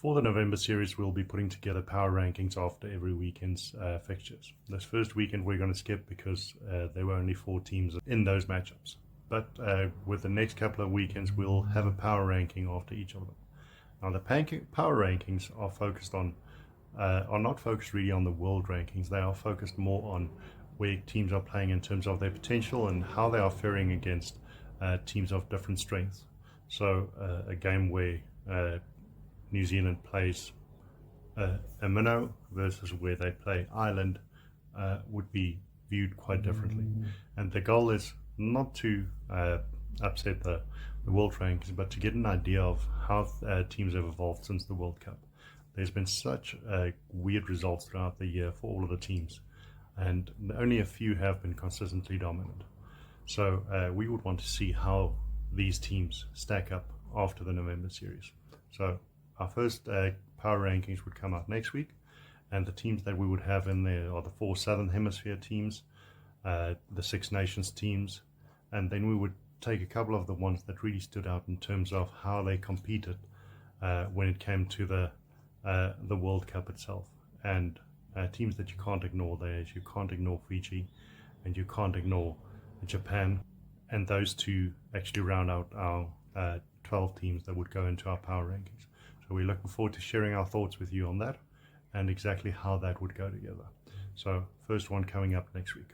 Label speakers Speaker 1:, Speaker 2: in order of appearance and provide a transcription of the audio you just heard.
Speaker 1: For the November series, we'll be putting together power rankings after every weekend's fixtures. This first weekend we're going to skip because there were only 4 teams in those matchups. But with the next couple of weekends, we'll have a power ranking after each of them. Now, the power rankings are focused on, are not focused really on the world rankings. They are focused more on where teams are playing in terms of their potential and how they are faring against teams of different strengths. So a game where New Zealand plays a minnow versus where they play Ireland would be viewed quite differently. And the goal is not to upset the world rankings, but to get an idea of how teams have evolved since the World Cup. There's been such weird results throughout the year for all of the teams, and only a few have been consistently dominant. So we would want to see how these teams stack up after the November series. So our first power rankings would come out next week, and the teams that we would have in there are the 4 Southern Hemisphere teams, the 6 Nations teams, and then we would take a couple of the ones that really stood out in terms of how they competed when it came to the World Cup itself. And teams that you can't ignore there is you can't ignore Fiji and you can't ignore Japan, and those 2 actually round out our 12 teams that would go into our power rankings. So we're looking forward to sharing our thoughts with you on that and exactly how that would go together. So first one coming up next week.